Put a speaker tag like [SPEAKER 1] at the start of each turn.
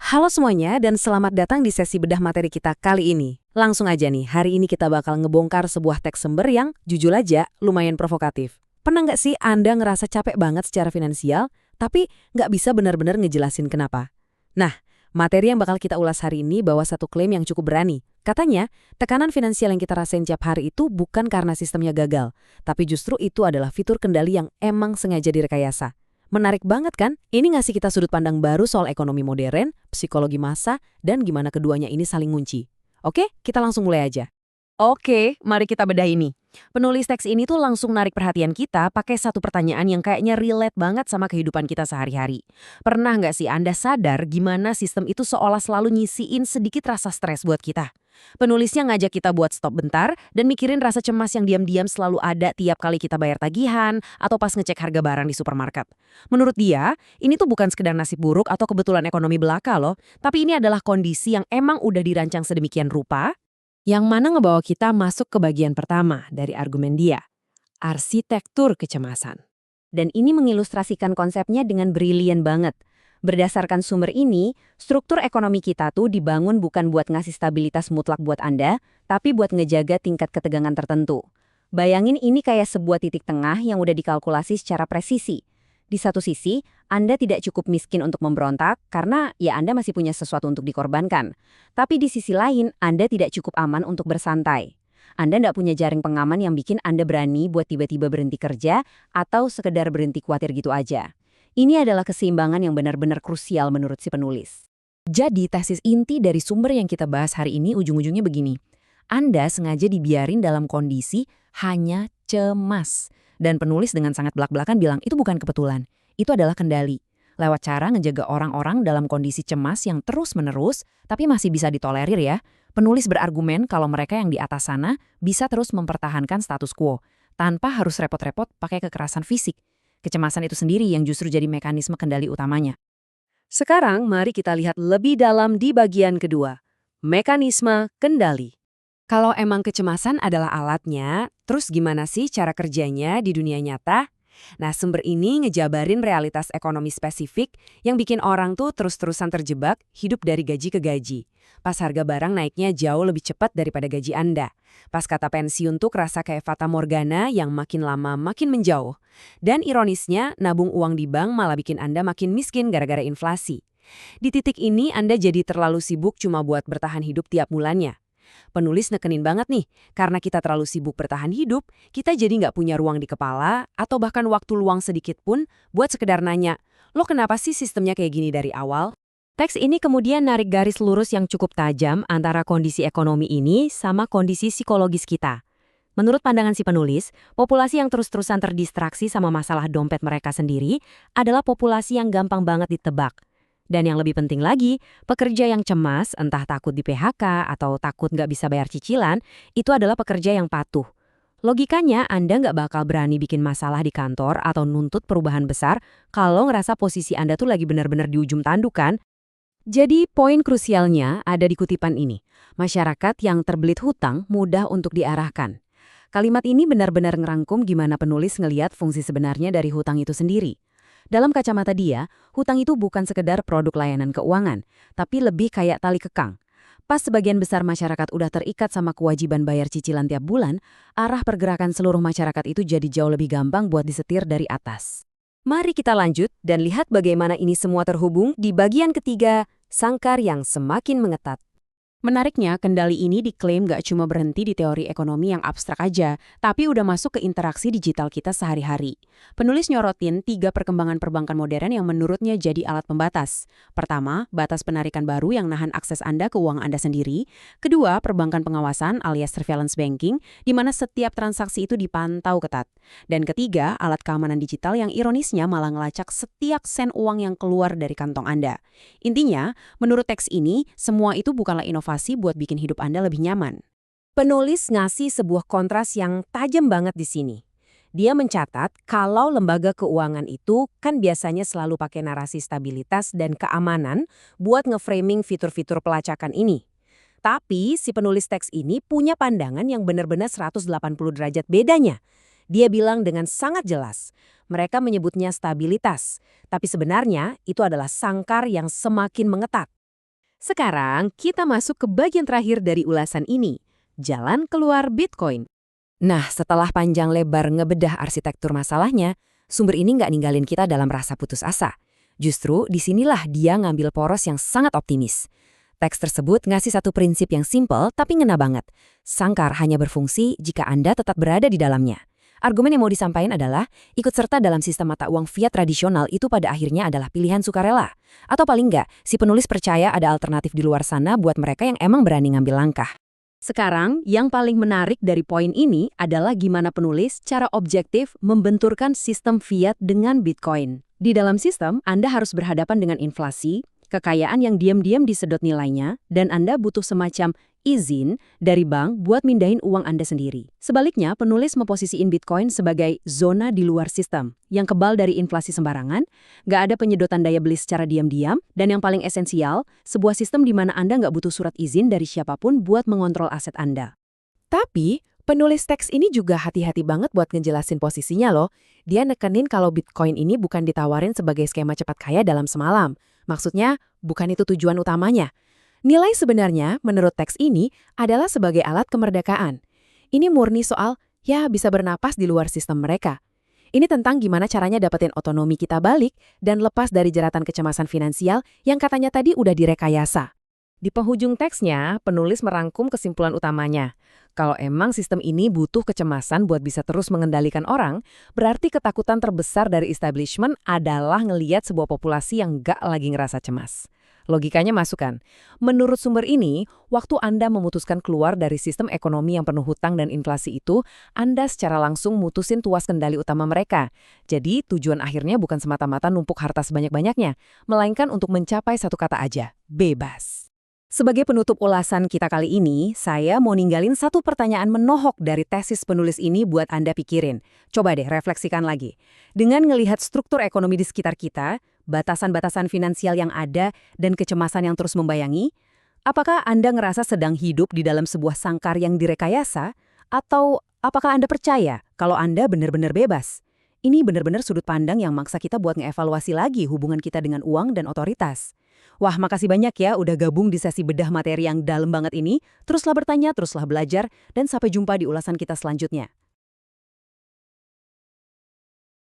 [SPEAKER 1] Halo semuanya dan selamat datang di sesi bedah materi kita kali ini. Langsung aja nih, hari ini kita bakal ngebongkar sebuah teks sumber yang, jujur aja, lumayan provokatif. Pernah nggak sih Anda ngerasa capek banget secara finansial, tapi nggak bisa benar-benar ngejelasin kenapa? Nah, materi yang bakal kita ulas hari ini bawa satu klaim yang cukup berani. Katanya, tekanan finansial yang kita rasain tiap hari itu bukan karena sistemnya gagal, tapi justru itu adalah fitur kendali yang emang sengaja direkayasa. Menarik banget kan? Ini ngasih kita sudut pandang baru soal ekonomi modern, psikologi massa, dan gimana keduanya ini saling ngunci. Oke, kita langsung mulai aja. Oke, mari kita bedah ini. Penulis teks ini tuh langsung narik perhatian kita pakai satu pertanyaan yang kayaknya relate banget sama kehidupan kita sehari-hari. Pernah nggak sih Anda sadar gimana sistem itu seolah selalu nyisiin sedikit rasa stres buat kita? Penulisnya ngajak kita buat stop bentar dan mikirin rasa cemas yang diam-diam selalu ada tiap kali kita bayar tagihan atau pas ngecek harga barang di supermarket. Menurut dia, ini tuh bukan sekedar nasib buruk atau kebetulan ekonomi belaka loh, tapi ini adalah kondisi yang emang udah dirancang sedemikian rupa, yang mana ngebawa kita masuk ke bagian pertama dari argumen dia, arsitektur kecemasan. Dan ini mengilustrasikan konsepnya dengan brilian banget. Berdasarkan sumber ini, struktur ekonomi kita tuh dibangun bukan buat ngasih stabilitas mutlak buat Anda, tapi buat ngejaga tingkat ketegangan tertentu. Bayangin ini kayak sebuah titik tengah yang udah dikalkulasi secara presisi. Di satu sisi, Anda tidak cukup miskin untuk memberontak karena ya Anda masih punya sesuatu untuk dikorbankan. Tapi di sisi lain, Anda tidak cukup aman untuk bersantai. Anda nggak punya jaring pengaman yang bikin Anda berani buat tiba-tiba berhenti kerja atau sekedar berhenti khawatir gitu aja. Ini adalah keseimbangan yang benar-benar krusial menurut si penulis. Jadi tesis inti dari sumber yang kita bahas hari ini ujung-ujungnya begini. Anda sengaja dibiarin dalam kondisi hanya cemas. Dan penulis dengan sangat belak-belakan bilang itu bukan kebetulan. Itu adalah kendali. Lewat cara ngejaga orang-orang dalam kondisi cemas yang terus-menerus, tapi masih bisa ditolerir ya. Penulis berargumen kalau mereka yang di atas sana bisa terus mempertahankan status quo, tanpa harus repot-repot pakai kekerasan fisik. Kecemasan itu sendiri yang justru jadi mekanisme kendali utamanya. Sekarang mari kita lihat lebih dalam di bagian kedua, mekanisme kendali. Kalau emang kecemasan adalah alatnya, terus gimana sih cara kerjanya di dunia nyata? Nah, sumber ini ngejabarin realitas ekonomi spesifik yang bikin orang tuh terus-terusan terjebak hidup dari gaji ke gaji. Pas harga barang naiknya jauh lebih cepat daripada gaji Anda. Pas kata pensiun tuh kerasa kayak fata morgana yang makin lama makin menjauh. Dan ironisnya, nabung uang di bank malah bikin Anda makin miskin gara-gara inflasi. Di titik ini Anda jadi terlalu sibuk cuma buat bertahan hidup tiap bulannya. Penulis nekenin banget nih, karena kita terlalu sibuk bertahan hidup, kita jadi nggak punya ruang di kepala atau bahkan waktu luang sedikit pun buat sekedar nanya, lo kenapa sih sistemnya kayak gini dari awal? Teks ini kemudian narik garis lurus yang cukup tajam antara kondisi ekonomi ini sama kondisi psikologis kita. Menurut pandangan si penulis, populasi yang terus-terusan terdistraksi sama masalah dompet mereka sendiri adalah populasi yang gampang banget ditebak. Dan yang lebih penting lagi, pekerja yang cemas, entah takut di PHK atau takut nggak bisa bayar cicilan, itu adalah pekerja yang patuh. Logikanya, Anda nggak bakal berani bikin masalah di kantor atau nuntut perubahan besar kalau ngerasa posisi Anda tuh lagi benar-benar di ujung tanduk kan? Jadi, poin krusialnya ada di kutipan ini. Masyarakat yang terbelit hutang mudah untuk diarahkan. Kalimat ini benar-benar ngerangkum gimana penulis ngeliat fungsi sebenarnya dari hutang itu sendiri. Dalam kacamata dia, hutang itu bukan sekedar produk layanan keuangan, tapi lebih kayak tali kekang. Pas sebagian besar masyarakat udah terikat sama kewajiban bayar cicilan tiap bulan, arah pergerakan seluruh masyarakat itu jadi jauh lebih gampang buat disetir dari atas. Mari kita lanjut dan lihat bagaimana ini semua terhubung di bagian ketiga, sangkar yang semakin mengetat. Menariknya, kendali ini diklaim gak cuma berhenti di teori ekonomi yang abstrak aja, tapi udah masuk ke interaksi digital kita sehari-hari. Penulis nyorotin 3 perkembangan perbankan modern yang menurutnya jadi alat pembatas. Pertama, batas penarikan baru yang nahan akses Anda ke uang Anda sendiri. Kedua, perbankan pengawasan alias surveillance banking, di mana setiap transaksi itu dipantau ketat. Dan ketiga, alat keamanan digital yang ironisnya malah ngelacak setiap sen uang yang keluar dari kantong Anda. Intinya, menurut teks ini, semua itu bukanlah inovasi buat bikin hidup Anda lebih nyaman. Penulis ngasih sebuah kontras yang tajam banget di sini. Dia mencatat kalau lembaga keuangan itu kan biasanya selalu pakai narasi stabilitas dan keamanan buat ngeframing fitur-fitur pelacakan ini. Tapi si penulis teks ini punya pandangan yang benar-benar 180 derajat bedanya. Dia bilang dengan sangat jelas, mereka menyebutnya stabilitas, tapi sebenarnya itu adalah sangkar yang semakin mengetat. Sekarang kita masuk ke bagian terakhir dari ulasan ini, jalan keluar Bitcoin. Nah, setelah panjang lebar ngebedah arsitektur masalahnya, sumber ini nggak ninggalin kita dalam rasa putus asa. Justru disinilah dia ngambil poros yang sangat optimis. Teks tersebut ngasih satu prinsip yang simpel tapi ngena banget. Sangkar hanya berfungsi jika Anda tetap berada di dalamnya. Argumen yang mau disampaikan adalah, ikut serta dalam sistem mata uang fiat tradisional itu pada akhirnya adalah pilihan sukarela. Atau paling nggak, si penulis percaya ada alternatif di luar sana buat mereka yang emang berani ngambil langkah. Sekarang, yang paling menarik dari poin ini adalah gimana penulis secara objektif membenturkan sistem fiat dengan Bitcoin. Di dalam sistem, Anda harus berhadapan dengan inflasi, kekayaan yang diam-diam disedot nilainya, dan Anda butuh semacam izin dari bank buat mindahin uang Anda sendiri. Sebaliknya, penulis memposisiin Bitcoin sebagai zona di luar sistem, yang kebal dari inflasi sembarangan, nggak ada penyedotan daya beli secara diam-diam, dan yang paling esensial, sebuah sistem di mana Anda nggak butuh surat izin dari siapapun buat mengontrol aset Anda. Tapi, penulis teks ini juga hati-hati banget buat ngejelasin posisinya loh. Dia nekenin kalau Bitcoin ini bukan ditawarin sebagai skema cepat kaya dalam semalam. Maksudnya, bukan itu tujuan utamanya. Nilai sebenarnya, menurut teks ini, adalah sebagai alat kemerdekaan. Ini murni soal, ya bisa bernapas di luar sistem mereka. Ini tentang gimana caranya dapetin otonomi kita balik dan lepas dari jeratan kecemasan finansial yang katanya tadi udah direkayasa. Di penghujung teksnya, penulis merangkum kesimpulan utamanya. Kalau emang sistem ini butuh kecemasan buat bisa terus mengendalikan orang, berarti ketakutan terbesar dari establishment adalah ngeliat sebuah populasi yang gak lagi ngerasa cemas. Logikanya masuk kan? Menurut sumber ini, waktu Anda memutuskan keluar dari sistem ekonomi yang penuh hutang dan inflasi itu, Anda secara langsung mutusin tuas kendali utama mereka. Jadi, tujuan akhirnya bukan semata-mata numpuk harta sebanyak-banyaknya, melainkan untuk mencapai satu kata aja, bebas. Sebagai penutup ulasan kita kali ini, saya mau ninggalin satu pertanyaan menohok dari tesis penulis ini buat Anda pikirin. Coba deh refleksikan lagi. Dengan ngelihat struktur ekonomi di sekitar kita, batasan-batasan finansial yang ada, dan kecemasan yang terus membayangi, apakah Anda ngerasa sedang hidup di dalam sebuah sangkar yang direkayasa? Atau apakah Anda percaya kalau Anda benar-benar bebas? Ini benar-benar sudut pandang yang maksa kita buat ngeevaluasi lagi hubungan kita dengan uang dan otoritas. Wah, makasih banyak ya udah gabung di sesi bedah materi yang dalam banget ini. Teruslah bertanya, teruslah belajar, dan sampai jumpa di ulasan kita selanjutnya.